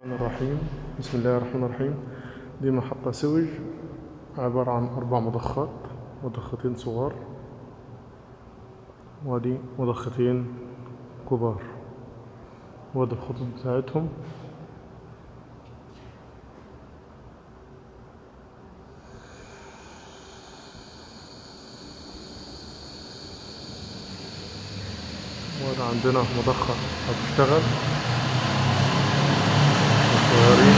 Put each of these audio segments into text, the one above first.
الرحمن الرحيم. بسم الله الرحمن الرحيم. دي محطة سوج عبارة عن 4 مضخات، مضختين صغار ودي مضختين كبار، وادي الخطوط بتاعتهم. وادي عندنا مضخة هتشتغل صغيرين.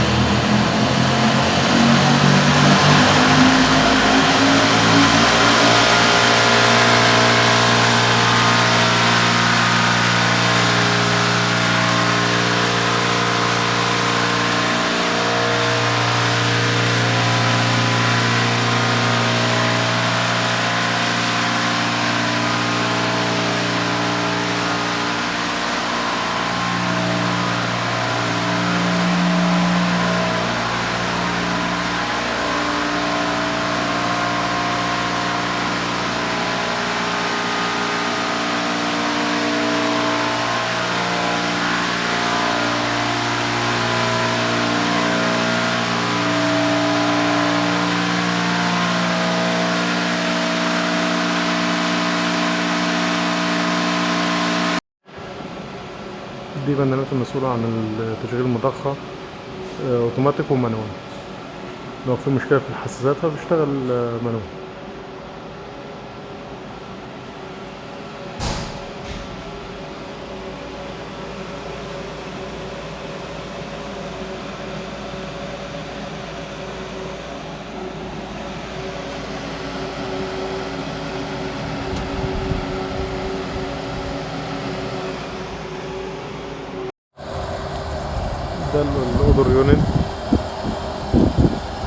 دي بنانات المسؤولة عن تشغيل المضخة اوتوماتيك ومانوال. لو في مشكلة في الحساسات فبيشتغل مانوال. ده الاودر يونت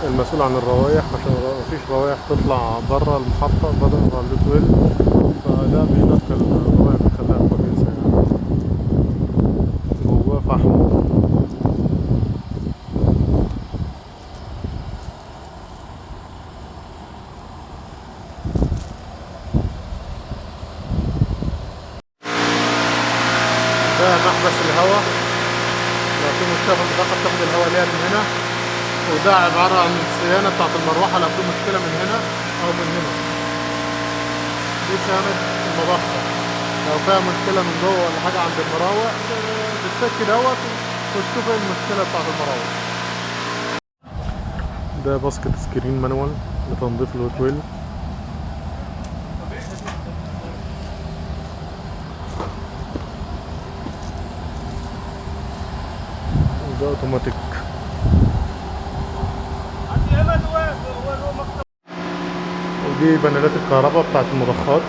المسؤول عن الروايح، عشان مفيش روايح تطلع بره المحطة بره الويل، فده بينقل الروايح بيخليها كويسة يعني. جواه فحم. ده محبس الهواء، لو في مشكلة في المضخة بتاخد الهواء ليها من هنا. وده عبارة عن الصيانة بتاعت المروحة لو في مشكلة من هنا أو من هنا. دي صيانة المضخة، لو فيها مشكلة من جوه ولا حاجة عند المراوح بتفك دوت وتشوف ايه المشكلة بتاعت المراوح. ده باسكت سكرين مانوال لتنظيف الويت ويل. وده اوتوماتيك. ودي بانلات الكهرباء بتاعت المضخات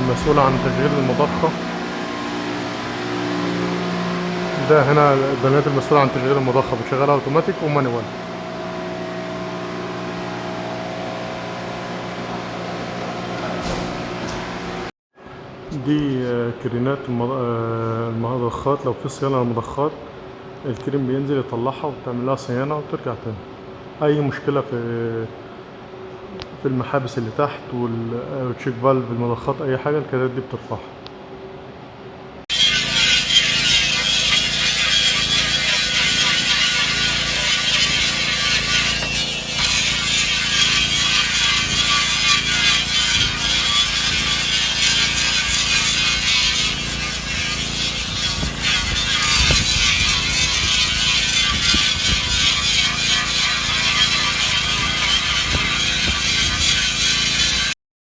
المسؤولة عن تشغيل المضخة. ده هنا البانلات المسؤولة عن تشغيل المضخة، بتشغلها اوتوماتيك ومانوال. دي كرينات المضخات، لو في صيانة للمضخات الكريم بينزل يطلعها وبتعمل لها صيانة وترجع تاني. أي مشكلة في المحابس اللي تحت والتشيك فالف المضخات، أي حاجة الكرينات دي بترفعها.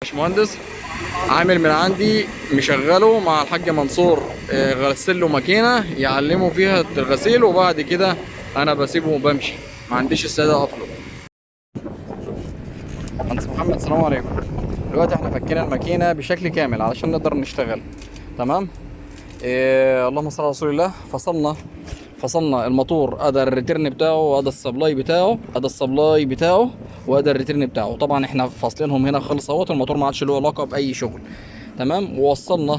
باشمهندس عامل من عندي مشغله مع الحاج منصور، غسل له ماكينه يعلمه فيها الغسيل، وبعد كده انا بسيبه وبمشي، ما عنديش استعداد اقف له. مهندس محمد السلام عليكم. دلوقتي احنا فكينا الماكينه بشكل كامل علشان نقدر نشتغل تمام. اللهم صل على رسول الله. فصلنا الموتور، ادى الريتيرن بتاعه وادى السبلاي بتاعه وادى الريتيرن بتاعه. طبعا احنا فاصلينهم هنا خالص اهوت، الموتور ما عادش له علاقه باي شغل تمام. ووصلنا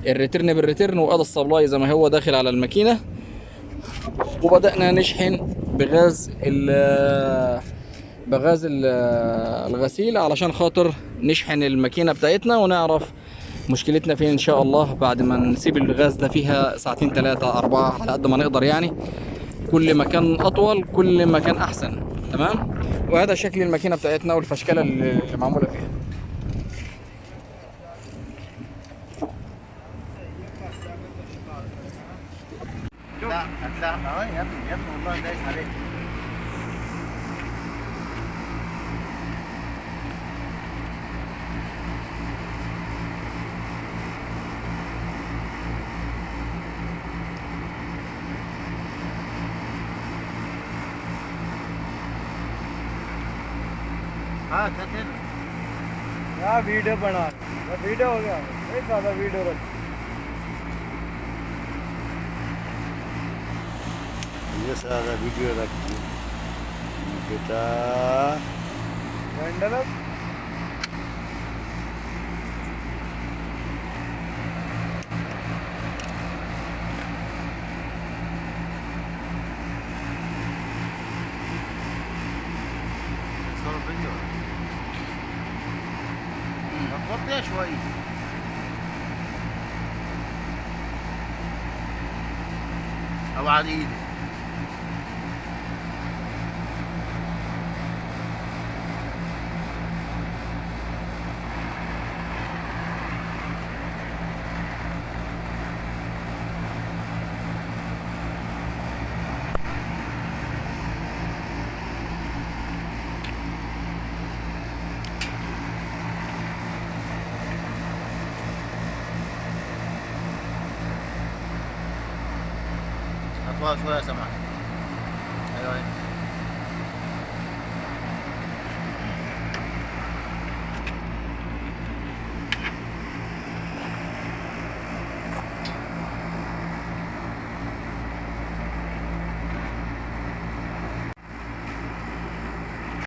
الريتيرن بالريتيرن وادى السبلاي زي ما هو داخل على الماكينه، وبدانا نشحن بغاز الغسيل علشان خاطر نشحن الماكينه بتاعتنا ونعرف مشكلتنا فين ان شاء الله بعد ما نسيب الغاز ده فيها ساعتين 3 4 على قد ما نقدر يعني. كل ما كان اطول كل ما كان احسن. تمام. وهذا شكل الماكينه بتاعتنا والفشكله اللي معموله فيها. لا هتلاقي يا ابني يا ابني والله دايس عليك. हाँ कहते हैं हाँ वीडियो बना वीडियो हो गया नहीं सादा वीडियो रख ये सारा वीडियो रखिए बेटा मंडलम صار فيديو وطيها شوي او على ايدي اطلع شوي يا سماح. ايوه